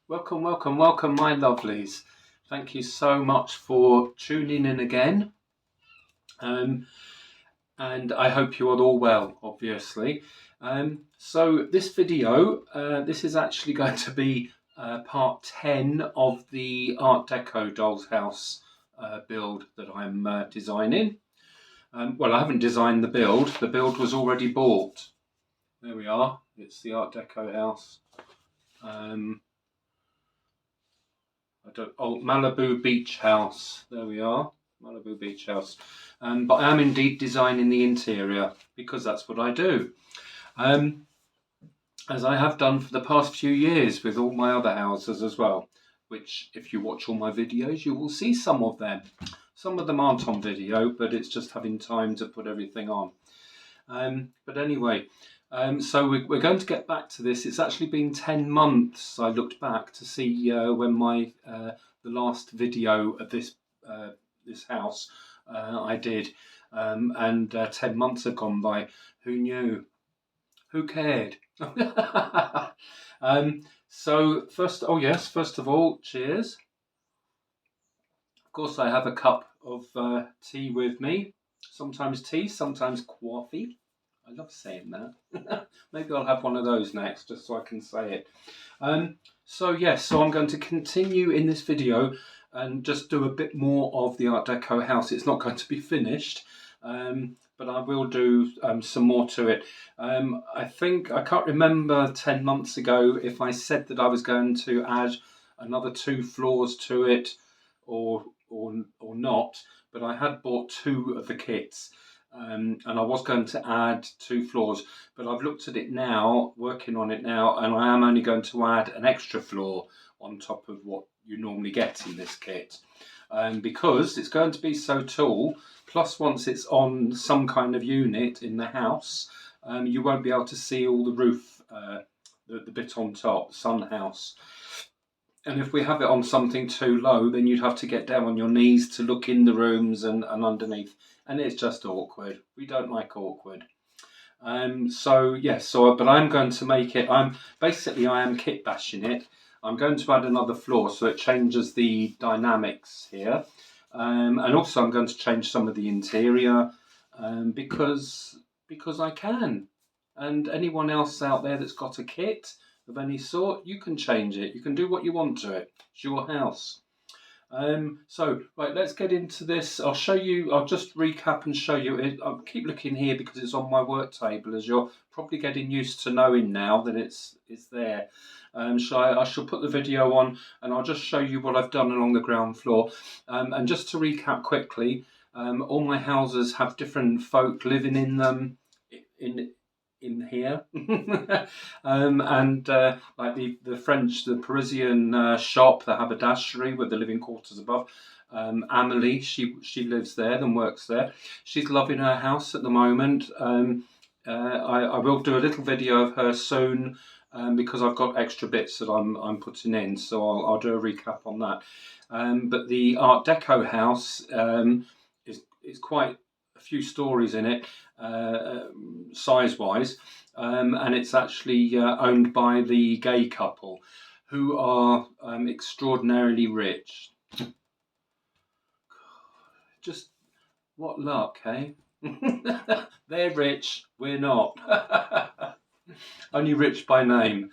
Welcome, welcome, welcome, my lovelies. Thank you so much for tuning in again. Um, and I hope you are all well, obviously. So this video, this is actually going to be part 10 of the Art Deco doll's house build that I'm designing. Well, I haven't designed the build was already bought. There we are, it's the Art Deco house. Malibu Beach House. There we are, Malibu Beach House. But I am indeed designing the interior because that's what I do. As I have done for the past few years with all my other houses as well, which if you watch all my videos, you will see some of them. Some of them aren't on video, but it's just having time to put everything on. But anyway, so we're going to get back to this. It's actually been 10 months. I looked back to see when my the last video of this house I did, and 10 months have gone by. Who knew? Who cared? So first of all, cheers. Of course, I have a cup of tea with me. Sometimes tea, sometimes coffee. I love saying that. Maybe I'll have one of those next, just so I can say it. So I'm going to continue in this video and just do a bit more of the Art Deco house. It's not going to be finished, but I will do some more to it. I can't remember 10 months ago if I said that I was going to add another 2 floors to it or not, but I had bought 2 of the kits. And I was going to add 2 floors, but I've looked at it now, working on it now, and I am only going to add an extra floor on top of what you normally get in this kit. Because it's going to be so tall, plus once it's on some kind of unit in the house, you won't be able to see all the roof, the bit on top, sun house. And if we have it on something too low, then you'd have to get down on your knees to look in the rooms and underneath. And it's just awkward. We don't like awkward. But I'm going to make it, I am kit bashing it. I'm going to add another floor so it changes the dynamics here. And also I'm going to change some of the interior because I can. And anyone else out there that's got a kit of any sort, you can change it. You can do what you want to it. It's your house. Right, let's get into this. I'll just recap and show you. I'll keep looking here because it's on my work table, as you're probably getting used to knowing now that it's there. I shall put the video on and I'll just show you what I've done along the ground floor. And just to recap quickly, all my houses have different folk living in them in here. Like the Parisian shop, the haberdashery with the living quarters above. Amelie, she lives there and works there. She's loving her house at the moment. I will do a little video of her soon because I've got extra bits that I'm putting in, so I'll do a recap on that. But the Art Deco house is quite a few stories in it, size-wise, and it's actually owned by the gay couple who are extraordinarily rich. Just what luck, eh? They're rich, we're not. Only rich by name.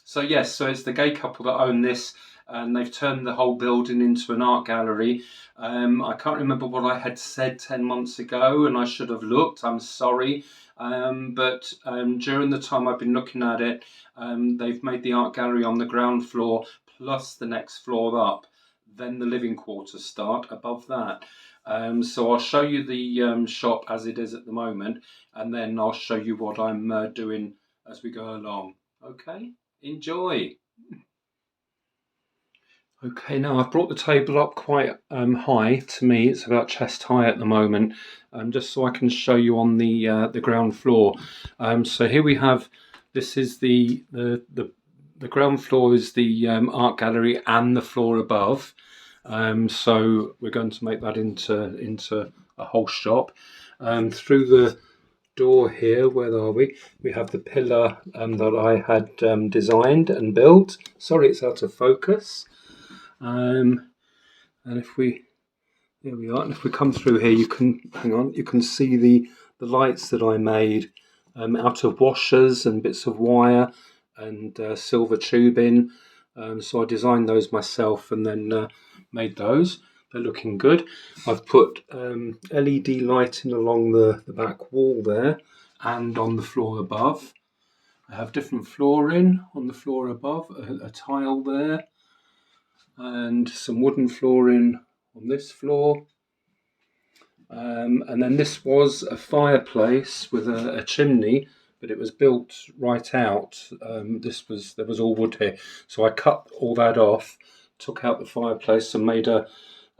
So it's the gay couple that own this, and they've turned the whole building into an art gallery. I can't remember what I had said 10 months ago, and I should have looked. I'm sorry. But during the time I've been looking at it, they've made the art gallery on the ground floor plus the next floor up. Then the living quarters start above that. So I'll show you the shop as it is at the moment, and then I'll show you what I'm doing as we go along. Okay, enjoy. Okay, now I've brought the table up quite high. To me, it's about chest high at the moment, just so I can show you on the ground floor. So here we have. This is the ground floor is the art gallery and the floor above. So we're going to make that into a whole shop. Through door here. Where are we? We have the pillar that I had designed and built. Sorry, it's out of focus. And if we, there we are. And if we come through here, you can hang on. You can see the lights that I made out of washers and bits of wire and silver tubing. So I designed those myself and then made those. They're looking good. I've put LED lighting along the back wall there and on the floor above. I have different flooring on the floor above, a tile there, and some wooden flooring on this floor. And then this was a fireplace with a chimney, but it was built right out. There was all wood here, so I cut all that off, took out the fireplace, and made a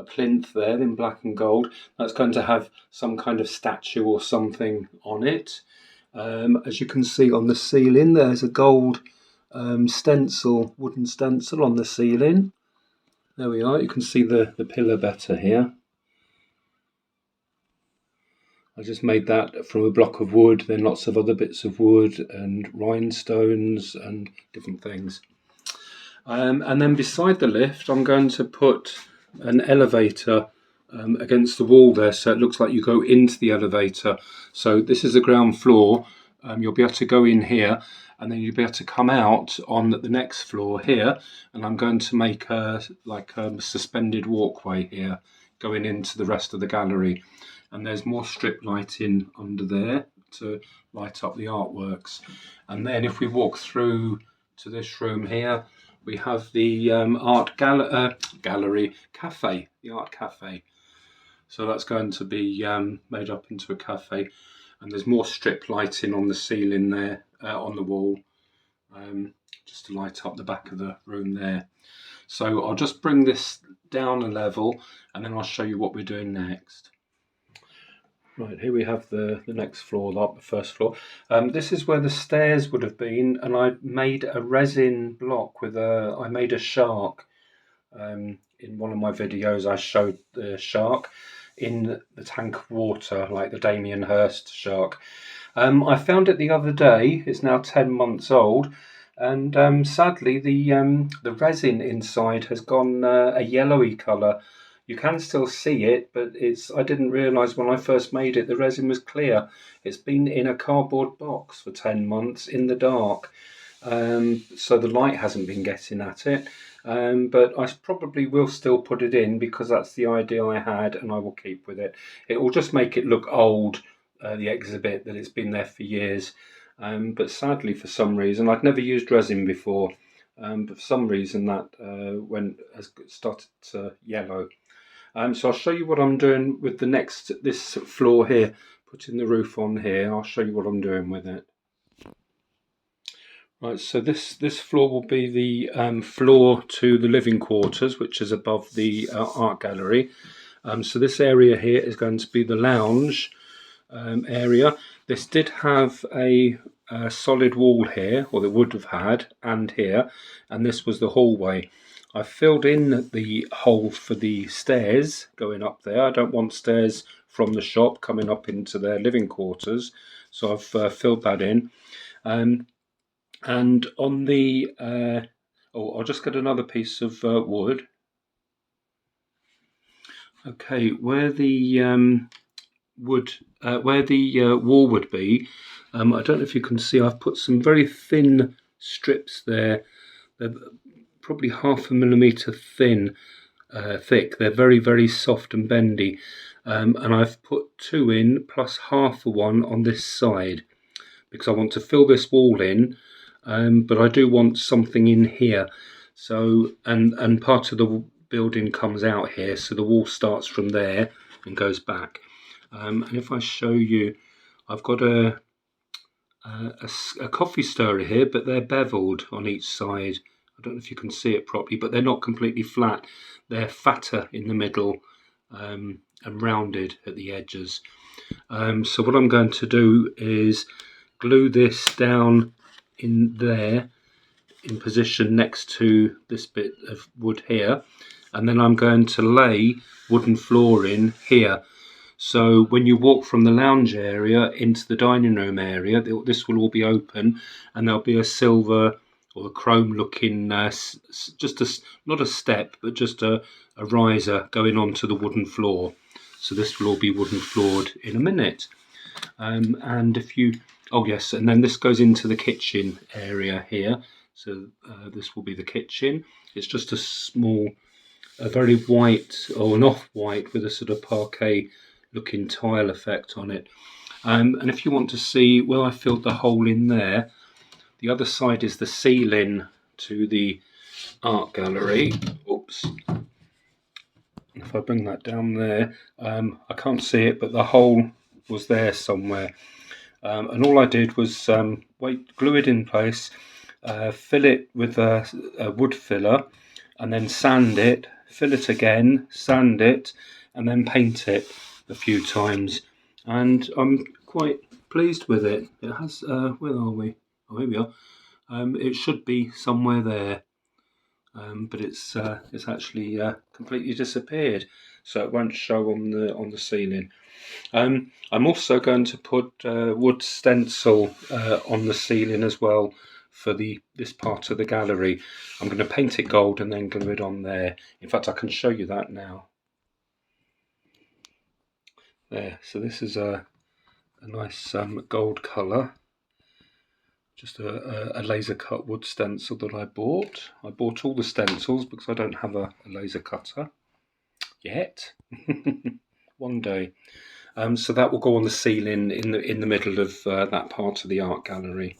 plinth there in black and gold. That's going to have some kind of statue or something on it. As you can see on the ceiling, there's a gold stencil, wooden stencil on the ceiling. There we are. You can see the pillar better here. I just made that from a block of wood, then lots of other bits of wood and rhinestones and different things. And then beside the lift, I'm going to put an elevator against the wall there, so it looks like you go into the elevator. So this is the ground floor. You'll be able to go in here, and then you'll be able to come out on the next floor here. And I'm going to make a suspended walkway here, going into the rest of the gallery. And there's more strip lighting under there to light up the artworks. And then if we walk through to this room here, we have the art gallery cafe, the art cafe. So that's going to be made up into a cafe. And there's more strip lighting on the ceiling there, on the wall, just to light up the back of the room there. So I'll just bring this down a level and then I'll show you what we're doing next. Right, here we have the next floor, the first floor. This is where the stairs would have been, and I made a resin block with I made a shark. In one of my videos I showed the shark in the tank of water, like the Damien Hirst shark. I found it the other day. It's now 10 months old, and sadly the resin inside has gone a yellowy colour. You can still see it, but I didn't realise when I first made it the resin was clear. It's been in a cardboard box for 10 months in the dark, so the light hasn't been getting at it. But I probably will still put it in because that's the idea I had, and I will keep with it. It will just make it look old, the exhibit, that it's been there for years. But sadly, for some reason, I'd never used resin before, but for some reason that has started to yellow. So I'll show you what I'm doing with this floor here, putting the roof on here. I'll show you what I'm doing with it. Right, so this floor will be the floor to the living quarters, which is above the art gallery. So this area here is going to be the lounge area. This did have a solid wall here, or it would have had, and here, and this was the hallway. I filled in the hole for the stairs going up there. I don't want stairs from the shop coming up into their living quarters, so I've filled that in. And on the I'll just get another piece of wood. Okay, where the wall would be, I don't know if you can see, I've put some very thin strips there. They're probably 0.5 millimeter thick. They're very, very soft and bendy, and I've put 2 in plus half a one on this side because I want to fill this wall in, but I do want something in here. So and part of the building comes out here, so the wall starts from there and goes back. And if I show you, I've got a coffee stirrer here, but they're beveled on each side. I don't know if you can see it properly, but they're not completely flat. They're fatter in the middle and rounded at the edges. So what I'm going to do is glue this down in there in position next to this bit of wood here, and then I'm going to lay wooden flooring here. So when you walk from the lounge area into the dining room area, this will all be open, and there'll be a silver or a chrome looking, not a step, but just a riser going onto the wooden floor. So this will all be wooden floored in a minute. And if you, oh yes, and then this goes into the kitchen area here. So this will be the kitchen. It's just a very white or an off-white with a sort of parquet looking tile effect on it. And if you want to see where I filled the hole in there, the other side is the ceiling to the art gallery. Oops. If I bring that down there, I can't see it, but the hole was there somewhere. And all I did was glue it in place, fill it with a wood filler, and then sand it, fill it again, sand it, and then paint it a few times. And I'm quite pleased with it. It has, where are we? Oh, here we are. It should be somewhere there, but it's actually completely disappeared, so it won't show on the ceiling. I'm also going to put wood stencil on the ceiling as well for this part of the gallery. I'm going to paint it gold and then glue it on there. In fact, I can show you that now. There, so this is a nice gold colour. Just a laser cut wood stencil that I bought. I bought all the stencils because I don't have a laser cutter yet. One day. So that will go on the ceiling in the middle of that part of the art gallery.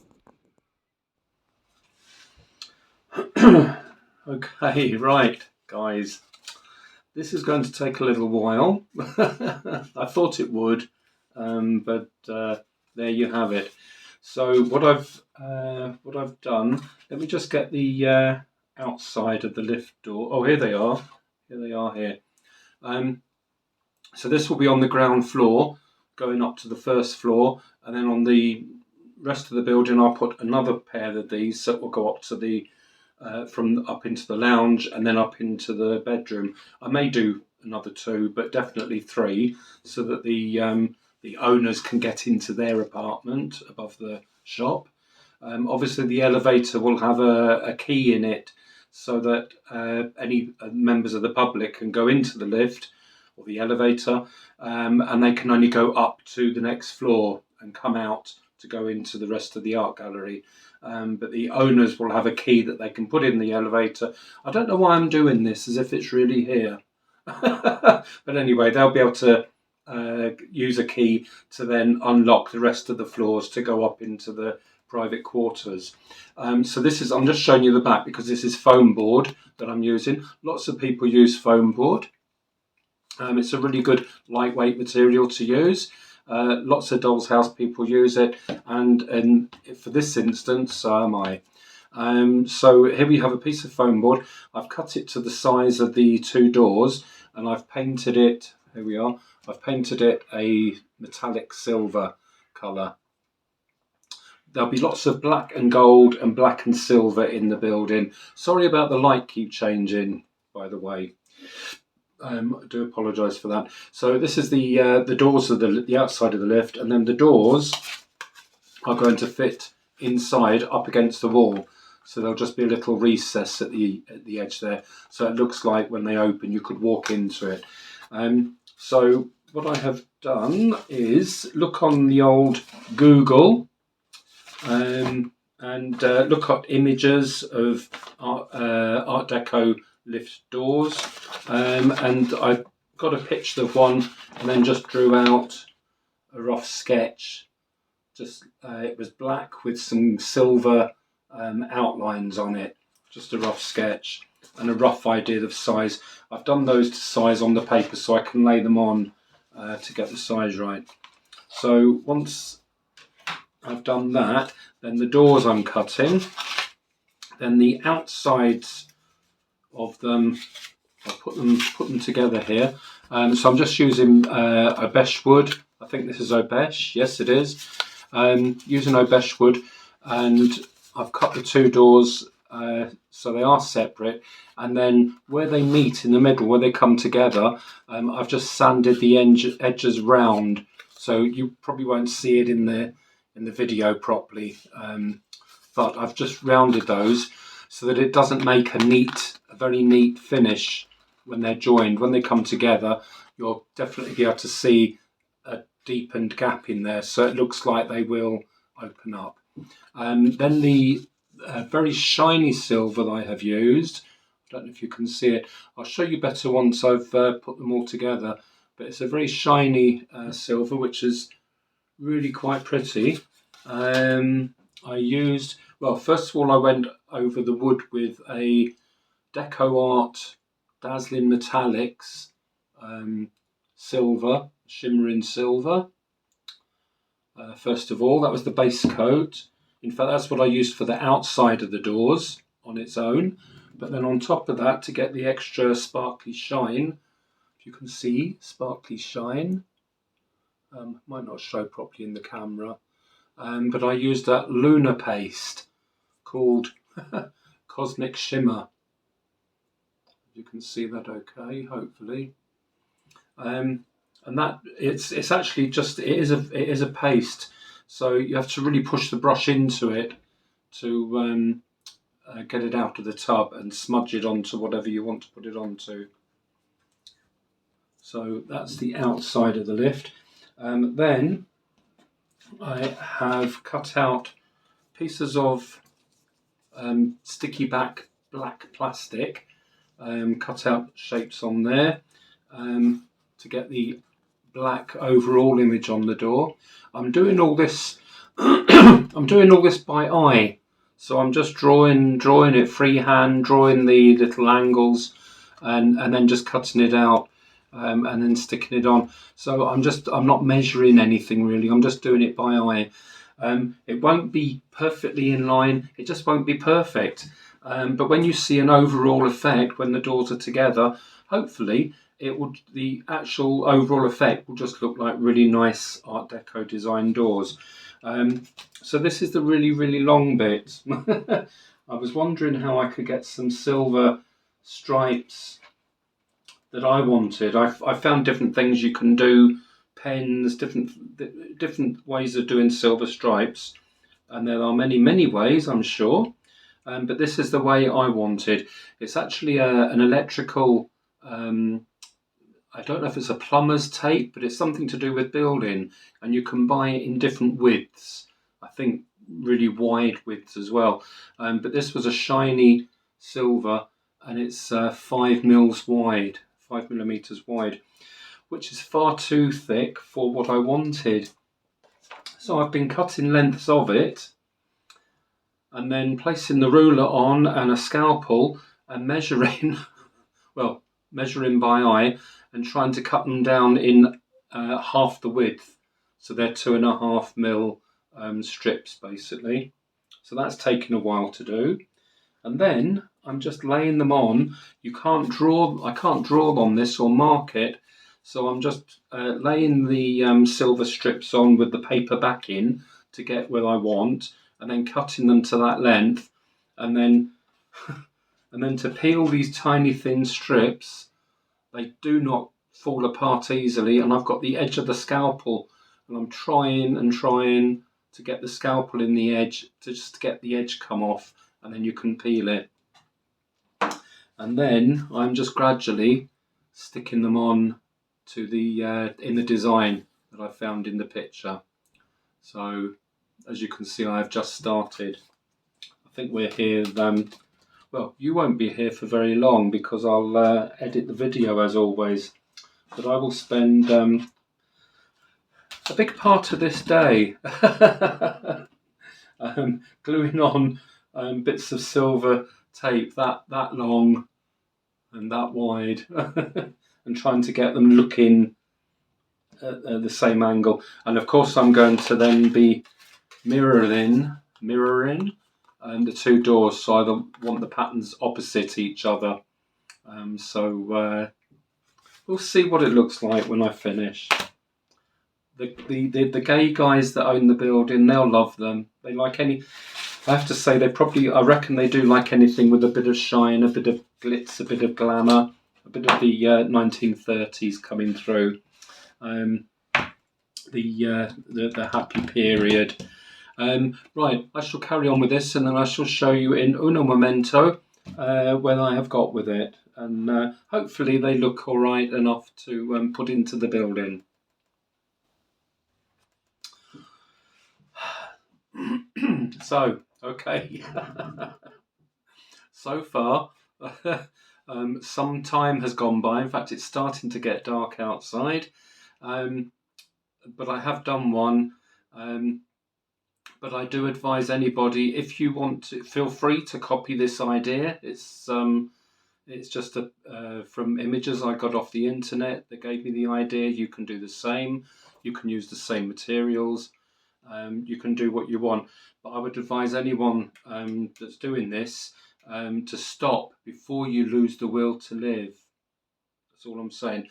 Okay, right, guys. This is going to take a little while. I thought it would, but there you have it. So what I've done. Let me just get the outside of the lift door. Oh, here they are. Here they are here. So this will be on the ground floor, going up to the first floor, and then on the rest of the building, I'll put another pair of these, so it will go up to the from up into the lounge and then up into the bedroom. I may do another 2, but definitely 3, so that the owners can get into their apartment above the shop. Obviously, the elevator will have a key in it, so that any members of the public can go into the lift or the elevator, and they can only go up to the next floor and come out to go into the rest of the art gallery. But the owners will have a key that they can put in the elevator. I don't know why I'm doing this as if it's really here. But anyway, they'll be able to use a key to then unlock the rest of the floors to go up into the private quarters. So this is, I'm just showing you the back because this is foam board that I'm using. Lots of people use foam board. It's a really good lightweight material to use. Lots of doll's house people use it, and for this instance, so am I. So here we have a piece of foam board. I've cut it to the size of the 2 doors, and I've painted it. Here we are. I've painted it a metallic silver colour. There'll be lots of black and gold and black and silver in the building. Sorry about the light keep changing, by the way. I do apologise for that. So this is the doors of the outside of the lift, and then the doors are going to fit inside up against the wall. So there'll just be a little recess at the edge there. So it looks like when they open, you could walk into it. So what I have done is look on the old Google and look up images of Art Deco lift doors, and I got a picture of one and then just drew out a rough sketch. Just it was black with some silver outlines on it, just a rough sketch and a rough idea of size. I've done those to size on the paper so I can lay them on to get the size right. So once I've done that, then the doors I'm cutting, then the outsides of them, I'll put them together here. So I'm just using obesh wood. I think this is obesh. Yes, it is. Using obesh wood, and I've cut the 2 doors so they are separate. And then where they meet in the middle, where they come together, I've just sanded the edges round, so you probably won't see it in the video properly. But I've just rounded those so that it doesn't make a very neat finish when they're joined. When they come together, you'll definitely be able to see a deepened gap in there, so it looks like they will open up. Then the very shiny silver that I have used, I don't know if you can see it, I'll show you better once I've put them all together, but it's a very shiny silver, which is really quite pretty. I used, well, first of all, I went over the wood with a Deco Art Dazzling Metallics silver, shimmering silver. First of all, that was the base coat. In fact, that's what I used for the outside of the doors on its own. But then on top of that, to get the extra sparkly shine, if you can see, sparkly shine, might not show properly in the camera, but I used that lunar paste called Cosmic Shimmer. You can see that okay, hopefully. And that it's actually just it is a paste, so you have to really push the brush into it to get it out of the tub and smudge it onto whatever you want to put it onto. So that's the outside of the lift. Then I have cut out pieces of sticky back black plastic, cut out shapes on there to get the black overall image on the door. I'm doing all this I'm doing all this by eye, so I'm just drawing it freehand, drawing the little angles and then just cutting it out and then sticking it on. So I'm not measuring anything really, I'm just doing it by eye. It won't be perfectly in line, it just won't be perfect, but when you see an overall effect when the doors are together, hopefully the actual overall effect will just look like really nice Art Deco design doors. So this is the really long bit. I was wondering how I could get some silver stripes that I wanted. I found different things you can do, pens, different ways of doing silver stripes, and there are many ways, I'm sure, but this is the way I wanted. It's actually an electrical, I don't know if it's a plumber's tape, but it's something to do with building, and you can buy it in different widths, I think really wide widths as well, but this was a shiny silver and it's 5 mils wide, 5 millimeters wide, which is far too thick for what I wanted. So I've been cutting lengths of it and then placing the ruler on and a scalpel and measuring, well, measuring by eye and trying to cut them down in half the width. So they're 2.5 mil strips basically. So that's taken a while to do. And then I'm just laying them on. I can't draw on this or mark it. So I'm just laying the silver strips on with the paper backing to get where I want, and then cutting them to that length, and then to peel these tiny thin strips. They do not fall apart easily, and I've got the edge of the scalpel, and I'm trying to get the scalpel in the edge to just get the edge come off, and then you can peel it. And then I'm just gradually sticking them on to the in the design that I found in the picture. So as you can see, I've just started. I think we're here, well, you won't be here for very long because I'll edit the video as always, but I will spend a big part of this day gluing on bits of silver tape that long and that wide and trying to get them looking at the same angle. And of course I'm going to then be mirroring the two doors, so I want the patterns opposite each other. So we'll see what it looks like when I finish. The gay guys that own the building, they'll love them. They like any I have to say I reckon they do like anything with a bit of shine, a bit of glitz, a bit of glamour, a bit of the 1930s coming through. Um, the happy period. Right, I shall carry on with this, and then I shall show you in uno momento when I have got with it, and hopefully they look all right enough to put into the building. So, okay, so far. Some time has gone by. In fact, it's starting to get dark outside. But I have done one. But I do advise anybody, if you want to, feel free to copy this idea. It's just from images I got off the internet that gave me the idea. You can do the same. You can use the same materials. You can do what you want. But I would advise anyone that's doing this to stop before you lose the will to live. That's all I'm saying.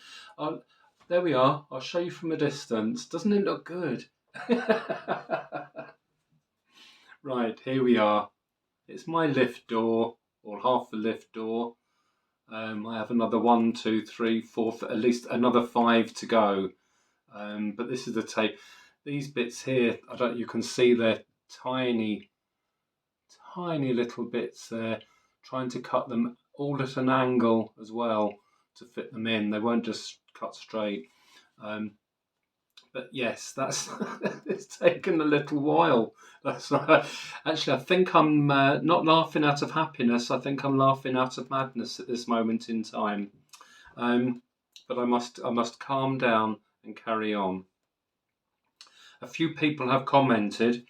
There we are. I'll show you from a distance. Doesn't it look good? Right, here we are. It's my lift door, or half the lift door. I have another 1, 2, 3, 4, at least another 5 to go. But this is the tape. These bits here, you can see they're tiny little bits there. Trying to cut them all at an angle as well to fit them in. They won't just cut straight. But yes, that's it's taken a little while. That's actually, I think I'm not laughing out of happiness. I think I'm laughing out of madness at this moment in time. But I must calm down and carry on. A few people have commented,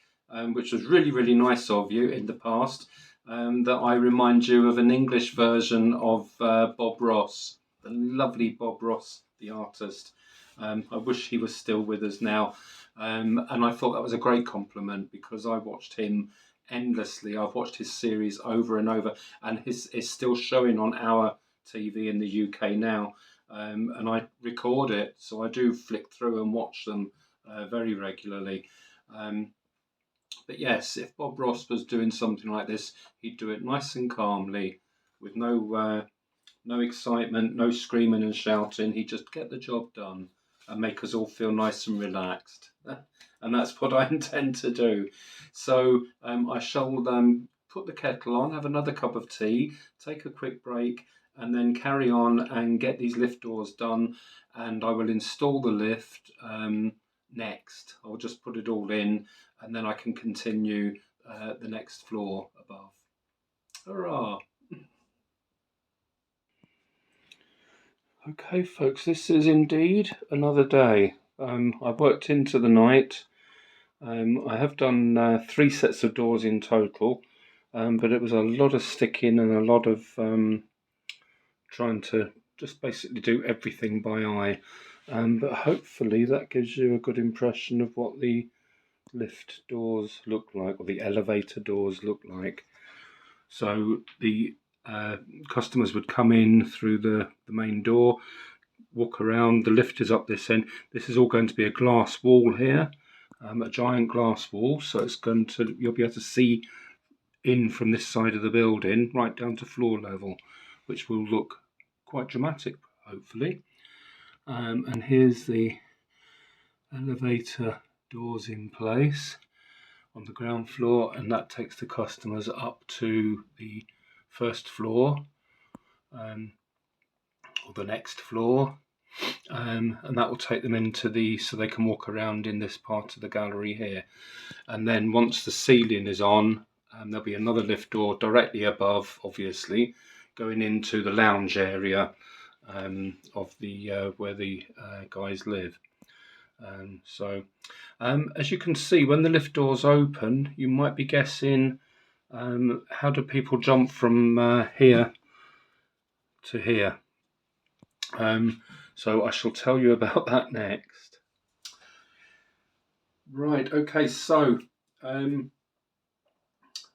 which was really nice of you in the past, that I remind you of an English version of Bob Ross, the lovely Bob Ross, the artist. I wish he was still with us now. And I thought that was a great compliment because I watched him endlessly. I've watched his series over and over, and it's still showing on our TV in the UK now. And I record it, so I do flick through and watch them very regularly. But yes, if Bob Ross was doing something like this, he'd do it nice and calmly, with no excitement, no screaming and shouting. He'd just get the job done and make us all feel nice and relaxed. And that's what I intend to do. So I shall put the kettle on, have another cup of tea, take a quick break, and then carry on and get these lift doors done. And I will install the lift next. I'll just put it all in, and then I can continue the next floor above. Hurrah! Okay, folks, this is indeed another day. I've worked into the night. I have done 3 sets of doors in total, but it was a lot of sticking and a lot of trying to just basically do everything by eye. But hopefully that gives you a good impression of what the lift doors look like, or the elevator doors look like. So the customers would come in through the main door, walk around. The lift is up this end. This is all going to be a glass wall here, a giant glass wall. So you'll be able to see in from this side of the building right down to floor level, which will look quite dramatic, hopefully. And here's the elevator doors in place on the ground floor, and that takes the customers up to the first floor, or the next floor, and that will take them so they can walk around in this part of the gallery here. And then once the ceiling is on, there'll be another lift door directly above, obviously, going into the lounge area of the where the guys live. So as you can see, when the lift doors open, you might be guessing, how do people jump from here to here? So I shall tell you about that next. Right, okay, so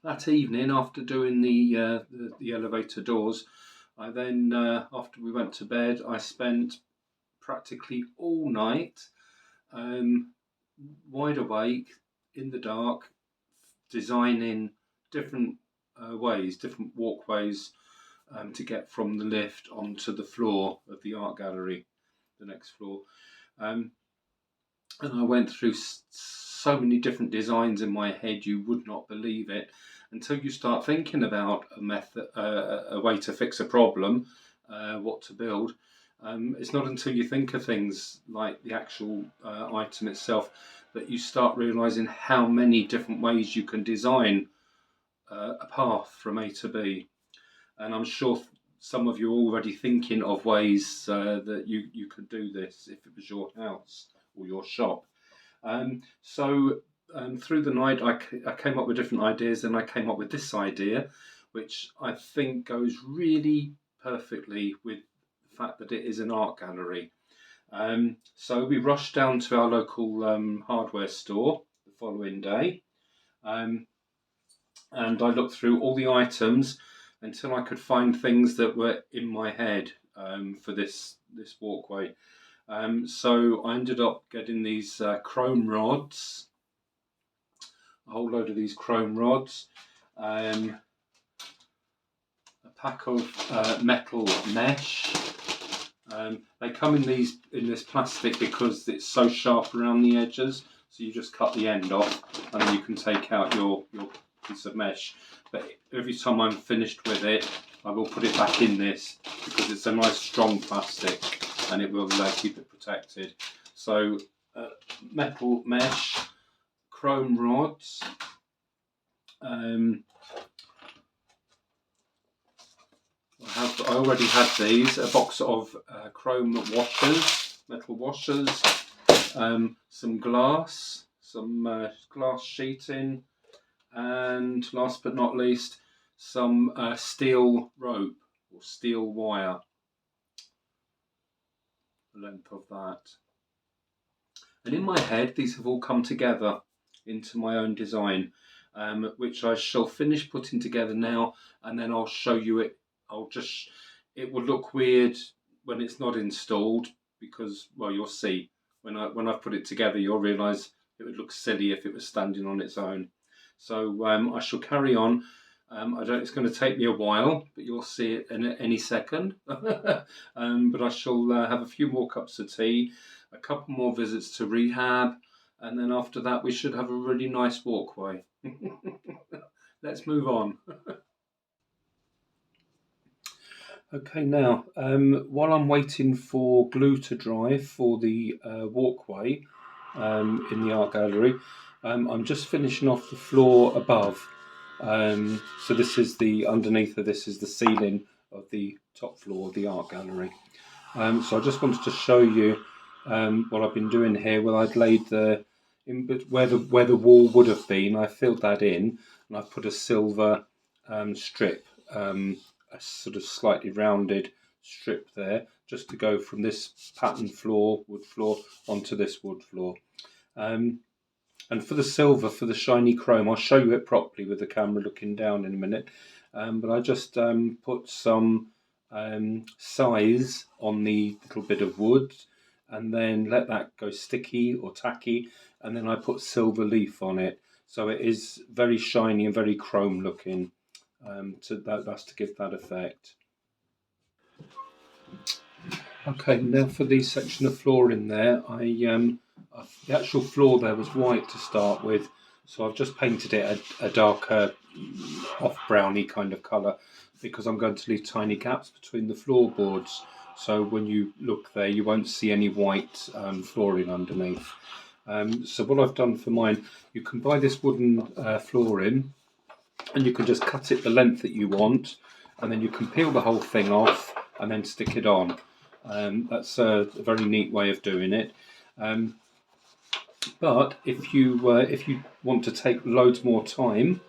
that evening, after doing the elevator doors, I then, after we went to bed, I spent practically all night wide awake in the dark, designing different ways, different walkways to get from the lift onto the floor of the art gallery, the next floor. Um, and I went through so many different designs in my head, you would not believe it, until you start thinking about a method, a way to fix a problem, what to build. It's not until you think of things like the actual item itself that you start realizing how many different ways you can design a path from A to B. And I'm sure some of you are already thinking of ways that you could do this if it was your house or your shop. So through the night, I came up with different ideas, and I came up with this idea, which I think goes really perfectly with the fact that it is an art gallery. So we rushed down to our local hardware store the following day, and I looked through all the items until I could find things that were in my head for this walkway. So I ended up getting these chrome rods, a whole load of these chrome rods, a pack of metal mesh. They come in this plastic because it's so sharp around the edges. So you just cut the end off, and then you can take out your piece of mesh. But every time I'm finished with it, I will put it back in this because it's a nice strong plastic, and it will keep it protected. So metal mesh, chrome rods. I already had these, a box of chrome washers, metal washers, some glass, some glass sheeting, and last but not least, some steel rope or steel wire, the length of that. And in my head, these have all come together into my own design, which I shall finish putting together now, and then I'll show you it. It will look weird when it's not installed because, well, you'll see when I've put it together, you'll realise it would look silly if it was standing on its own. So I shall carry on. It's going to take me a while, but you'll see it in any second. But I shall have a few more cups of tea, a couple more visits to rehab, and then after that we should have a really nice walkway. Let's move on. Okay, now while I'm waiting for glue to dry for the walkway in the art gallery, I'm just finishing off the floor above. So this is underneath of this is the ceiling of the top floor of the art gallery. So I just wanted to show you what I've been doing here. Well, I'd laid where the wall would have been. I filled that in, and I put a silver strip, a sort of slightly rounded strip there, just to go from this pattern floor, wood floor, onto this wood floor. And for the silver, for the shiny chrome, I'll show you it properly with the camera looking down in a minute. But I just put some size on the little bit of wood, and then let that go sticky or tacky, and then I put silver leaf on it, so it is very shiny and very chrome looking. So that's to give that effect. Okay, now for the section of floor in there, the actual floor there was white to start with, so I've just painted it a darker off browny kind of colour because I'm going to leave tiny gaps between the floorboards, so when you look there you won't see any white flooring underneath. So what I've done for mine, you can buy this wooden flooring, and you can just cut it the length that you want, and then you can peel the whole thing off and then stick it on. That's a very neat way of doing it. But if you want to take loads more time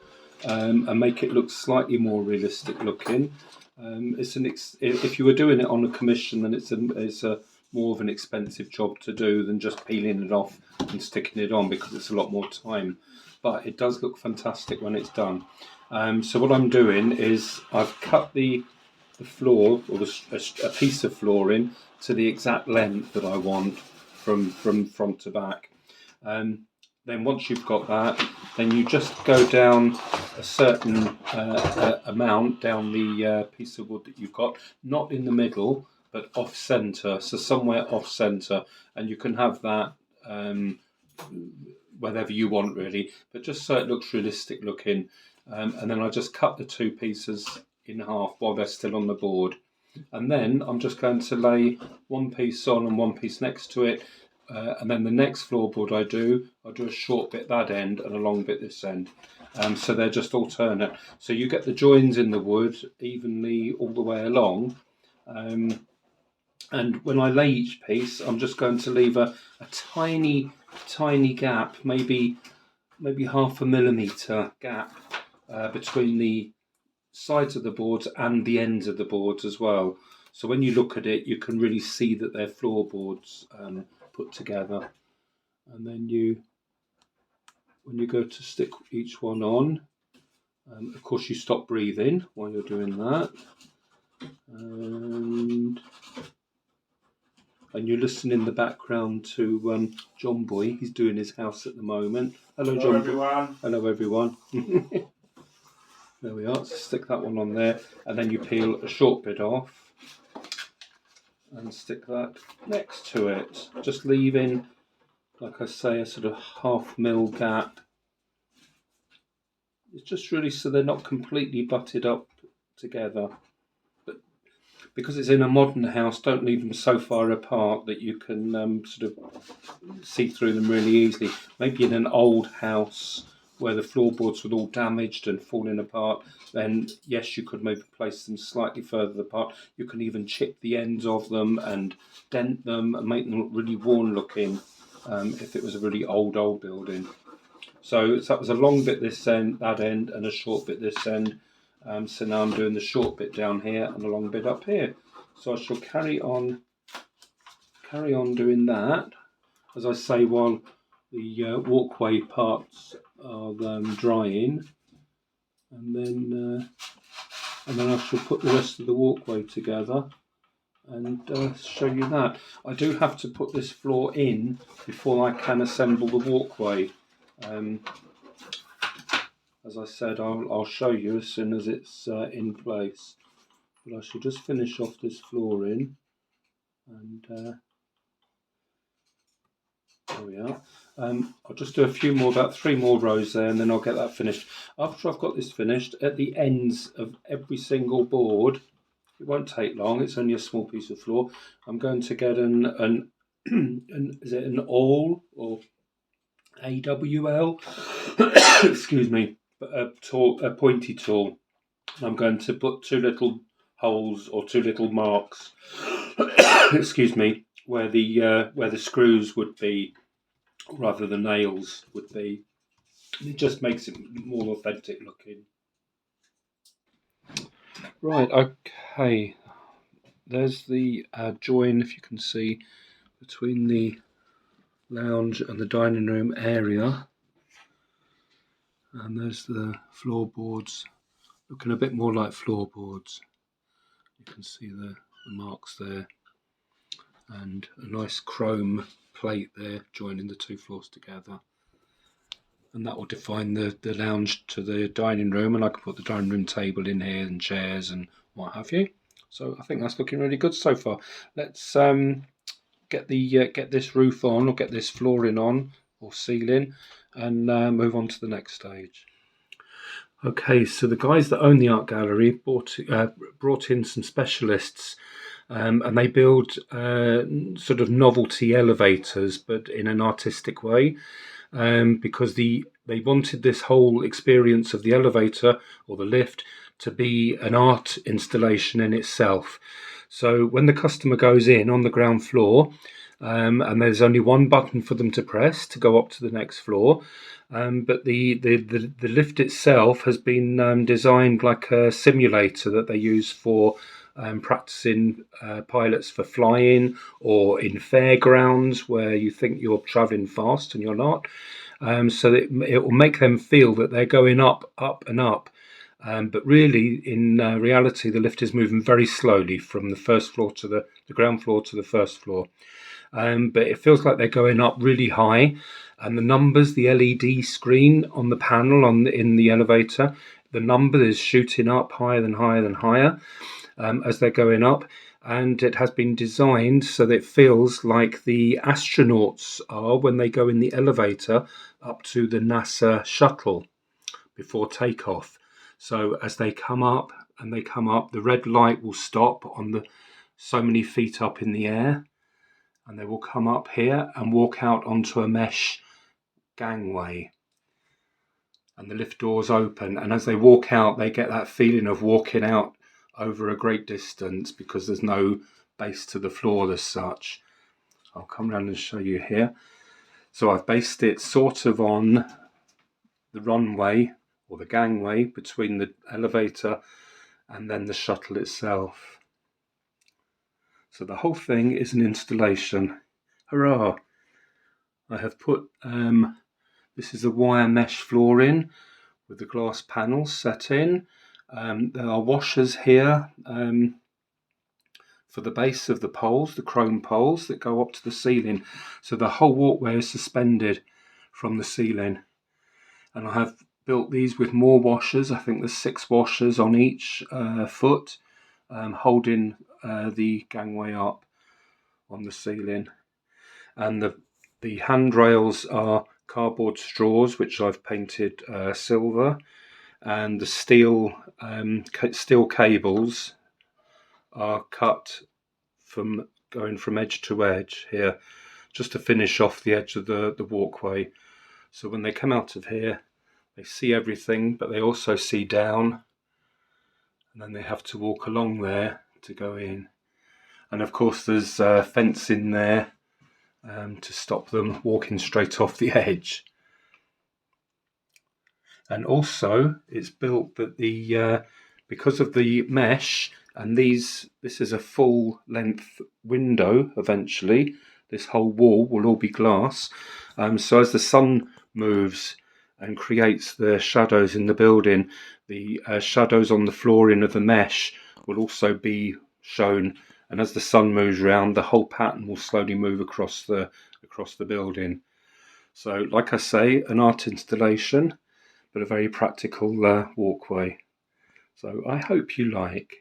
and make it look slightly more realistic looking, if you were doing it on a commission, then it's a more of an expensive job to do than just peeling it off and sticking it on, because it's a lot more time. But it does look fantastic when it's done. So what I'm doing is I've cut the floor, or a piece of flooring, to the exact length that I want from front to back. then once you've got that, then you just go down a certain amount down the piece of wood that you've got, not in the middle, but off centre, so somewhere off centre, and you can have that wherever you want really, but just so it looks realistic looking. And then I just cut the two pieces in half while they're still on the board. And then I'm just going to lay one piece on and one piece next to it. And then the next floorboard I'll do a short bit that end and a long bit this end. So they're just alternate. So you get the joins in the wood evenly all the way along. And when I lay each piece, I'm just going to leave a tiny gap, maybe 0.5 millimetre gap between the sides of the boards and the ends of the boards as well. So when you look at it, you can really see that they're floorboards put together. And then when you go to stick each one on, of course you stop breathing while you're doing that. And you listen in the background to John Boy. He's doing his house at the moment. Hello John everyone. Hello everyone. There we are. So stick that one on there, and then you peel a short bit off and stick that next to it. Just leaving, like I say, a sort of 0.5 mil gap. It's just really so they're not completely butted up together. Because it's in a modern house, don't leave them so far apart that you can sort of see through them really easily. Maybe in an old house where the floorboards were all damaged and falling apart, then yes, you could maybe place them slightly further apart. You can even chip the ends of them and dent them and make them look really worn looking if it was a really old building. So that was a long bit this end, that end, and a short bit this end. So now I'm doing the short bit down here and the long bit up here. So I shall carry on doing that, as I say, while the walkway parts are drying, and then I shall put the rest of the walkway together and show you that. I do have to put this floor in before I can assemble the walkway. As I said, I'll show you as soon as it's in place. But I shall just finish off this flooring, and there we are. I'll just do a few more, about 3 more rows there, and then I'll get that finished. After I've got this finished, at the ends of every single board, it won't take long, it's only a small piece of floor, I'm going to get an is it an awl or AWL? Excuse me. A pointy tool. I'm going to put 2 little holes or 2 little marks excuse me, where the screws would be rather than nails would be. It just makes it more authentic looking. Right, okay, there's the join, if you can see, between the lounge and the dining room area. And there's the floorboards, looking a bit more like floorboards. You can see the marks there, and a nice chrome plate there joining the 2 floors together. And that will define the lounge to the dining room, and I can put the dining room table in here and chairs and what have you. So I think that's looking really good so far. Let's get this roof on, or get this flooring on or ceiling, and move on to the next stage. Okay, so the guys that own the art gallery brought in some specialists, and they build sort of novelty elevators, but in an artistic way, because they wanted this whole experience of the elevator or the lift to be an art installation in itself. So when the customer goes in on the ground floor, and there's only one button for them to press to go up to the next floor, but the lift itself has been designed like a simulator that they use for practicing pilots for flying, or in fairgrounds where you think you're travelling fast and you're not. So that it will make them feel that they're going up and up. But really, in reality, the lift is moving very slowly from the first floor to the ground floor to the first floor. But it feels like they're going up really high, And the numbers, the LED screen on the panel in the elevator, the number is shooting up higher than higher than higher as they're going up. And it has been designed so that it feels like the astronauts are when they go in the elevator up to the NASA shuttle before takeoff. So as they come up and they come up, the red light will stop on the so many feet up in the air, and they will come up here and walk out onto a mesh gangway. And the lift doors open, and as they walk out, they get that feeling of walking out over a great distance because there's no base to the floor as such. I'll come around and show you here. So I've based it sort of on the runway or the gangway between the elevator and then the shuttle itself. So the whole thing is an installation. Hurrah! I have put this is a wire mesh flooring with the glass panels set in. There are washers here for the base of the poles, the chrome poles that go up to the ceiling. So the whole walkway is suspended from the ceiling. And I have built these with more washers. I think there's 6 washers on each foot, holding the gangway up on the ceiling. And the handrails are cardboard straws, which I've painted silver, and the steel cables are cut from going from edge to edge here, just to finish off the edge of the walkway. So when they come out of here, they see everything, but they also see down, and then they have to walk along there to go in. And of course there's fencing there to stop them walking straight off the edge. And also it's built that because of the mesh, and this is a full length window eventually, this whole wall will all be glass. So as the sun moves and creates the shadows in the building, the shadows on the flooring of the mesh will also be shown, and as the sun moves around, the whole pattern will slowly move across the building. So like I say, an art installation, but a very practical walkway. So I hope you like.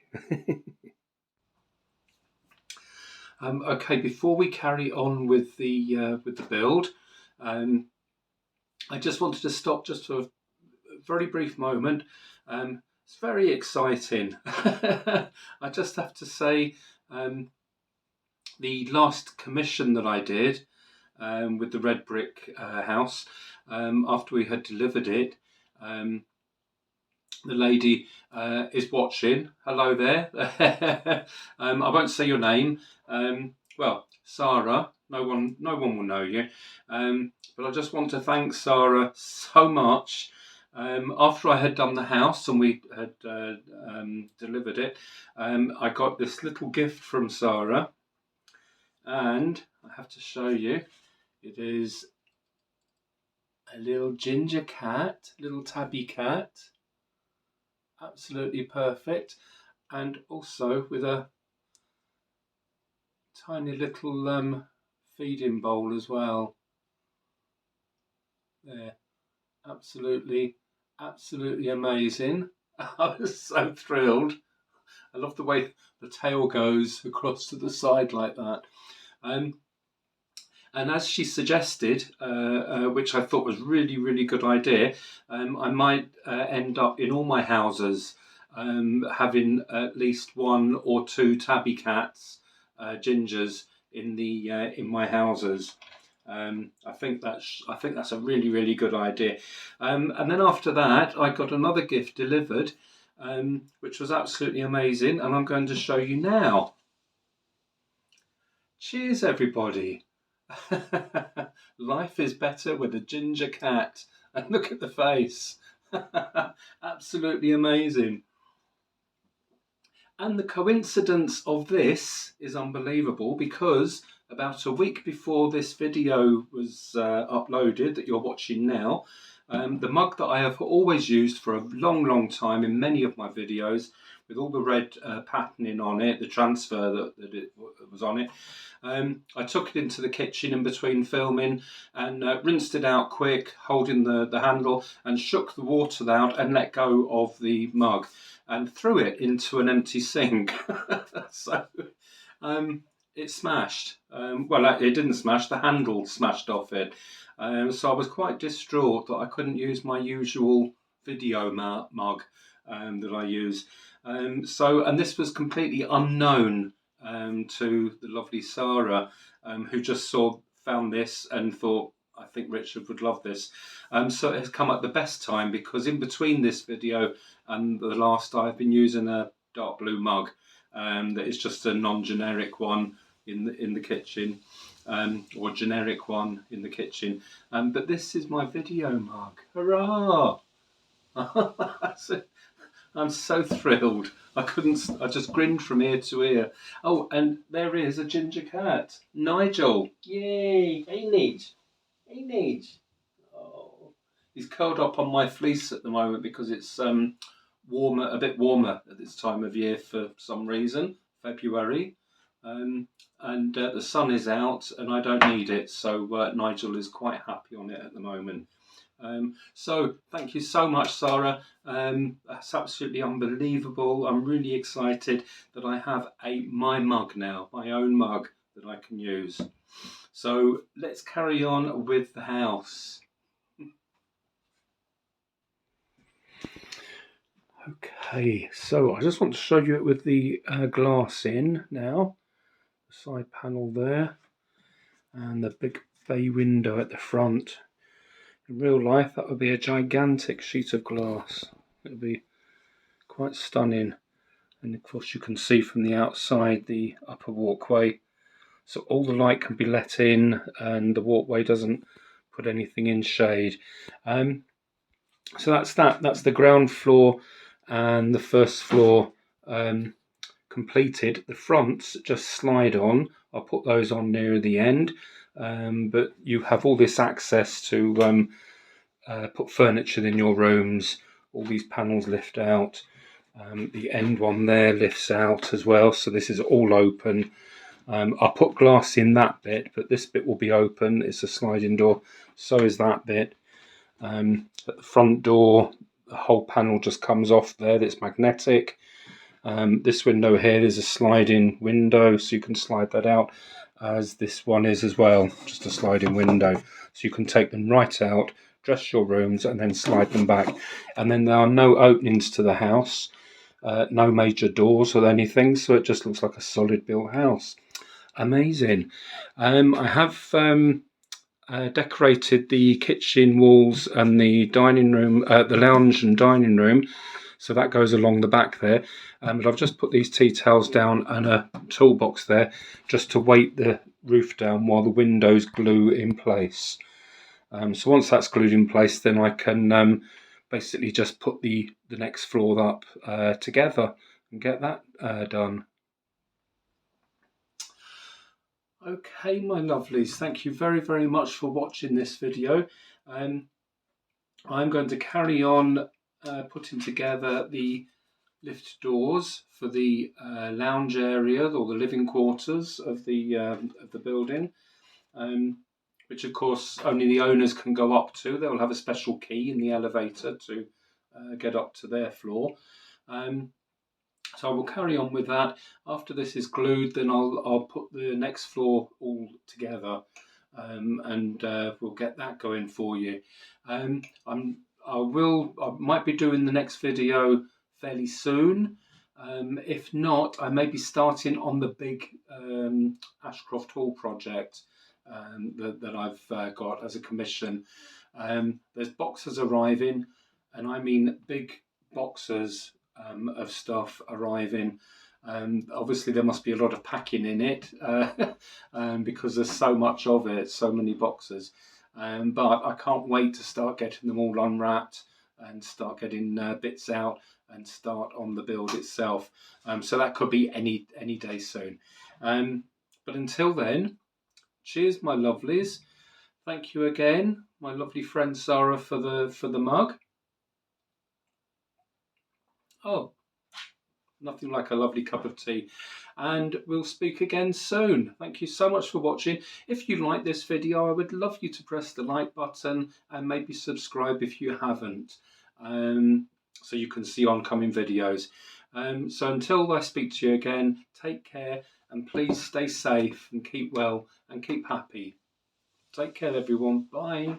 Okay, before we carry on with the build, I just wanted to stop just for a very brief moment. It's very exciting. I just have to say, the last commission that I did with the red brick house, after we had delivered it, the lady is watching. Hello there. I won't say your name. Well, Sarah. No one will know you. But I just want to thank Sarah so much. After I had done the house and we had delivered it, I got this little gift from Sarah, and I have to show you. It is a little ginger cat, little tabby cat. Absolutely perfect, and also with a tiny little feeding bowl as well. There, absolutely amazing. I was so thrilled. I love the way the tail goes across to the side like that. And as she suggested, which I thought was really good idea, I might end up in all my houses having at least 1 or 2 tabby cats, gingers in my houses. I think that's a really good idea. And then after that, I got another gift delivered, which was absolutely amazing, and I'm going to show you now. Cheers, everybody. Life is better with a ginger cat, and look at the face. Absolutely amazing. And the coincidence of this is unbelievable, because about a week before this video was uploaded that you're watching now, The mug that I have always used for a long time in many of my videos, with all the red patterning on it, the transfer that it was on it. I took it into the kitchen in between filming and rinsed it out quick, holding the handle, and shook the water out and let go of the mug and threw it into an empty sink. So it smashed. Well, it didn't smash, the handle smashed off it. So I was quite distraught that I couldn't use my usual video mug that I use. And this was completely unknown to the lovely Sarah, who just found this and thought, I think Richard would love this. So it has come at the best time, because in between this video and the last, I've been using a dark blue mug that is just a non-generic one in the kitchen, or generic one in the kitchen. But this is my video mug. Hurrah! I'm so thrilled. I just grinned from ear to ear. Oh, and there is a ginger cat, Nigel. Yay! Hey, Nige. Hey, Nige. Oh, he's curled up on my fleece at the moment because it's warmer, a bit warmer at this time of year for some reason, February. And the sun is out and I don't need it, so Nigel is quite happy on it at the moment. So thank you so much, Sarah. That's absolutely unbelievable. I'm really excited that I have my mug now, my own mug that I can use. So let's carry on with the house. Okay, so I just want to show you it with the glass in now. The side panel there, and the big bay window at the front. In real life, that would be a gigantic sheet of glass. It would be quite stunning. And of course, you can see from the outside the upper walkway. So all the light can be let in, and the walkway doesn't put anything in shade. So that's that. That's the ground floor and the first floor completed. The fronts just slide on. I'll put those on near the end, but you have all this access to put furniture in your rooms. All these panels lift out. The end one there lifts out as well, so this is all open. I'll put glass in that bit, but this bit will be open. It's a sliding door, so is that bit. At the front door, the whole panel just comes off there. That's magnetic. This window here, there's a sliding window, so you can slide that out, as this one is as well, just a sliding window. So you can take them right out, dress your rooms, and then slide them back. And then there are no openings to the house, no major doors or anything, so it just looks like a solid built house. Amazing. I have decorated the kitchen walls and the dining room, the lounge and dining room, so that goes along the back there. But I've just put these tea towels down and a toolbox there just to weight the roof down while the windows glue in place. So once that's glued in place, then I can basically just put the next floor up together and get that done. Okay, my lovelies, thank you very much for watching this video. I'm going to carry on putting together the lift doors for the lounge area, or the living quarters of the building, which of course only the owners can go up to. They'll have a special key in the elevator to get up to their floor. So I will carry on with that. After this is glued, then I'll put the next floor all together, and we'll get that going for you. I might be doing the next video fairly soon. If not, I may be starting on the big Ashcroft Hall project that I've got as a commission. There's boxes arriving, and I mean big boxes of stuff arriving. Obviously there must be a lot of packing in it because there's so much of it, so many boxes. But I can't wait to start getting them all unwrapped and start getting bits out and start on the build itself. So that could be any day soon. But until then, cheers, my lovelies. Thank you again, my lovely friend Sarah, for the mug. Oh, nothing like a lovely cup of tea. And we'll speak again soon. Thank you so much for watching. If you like this video, I would love you to press the like button and maybe subscribe if you haven't, so you can see oncoming videos. So until I speak to you again, take care and please stay safe and keep well and keep happy. Take care, everyone. Bye.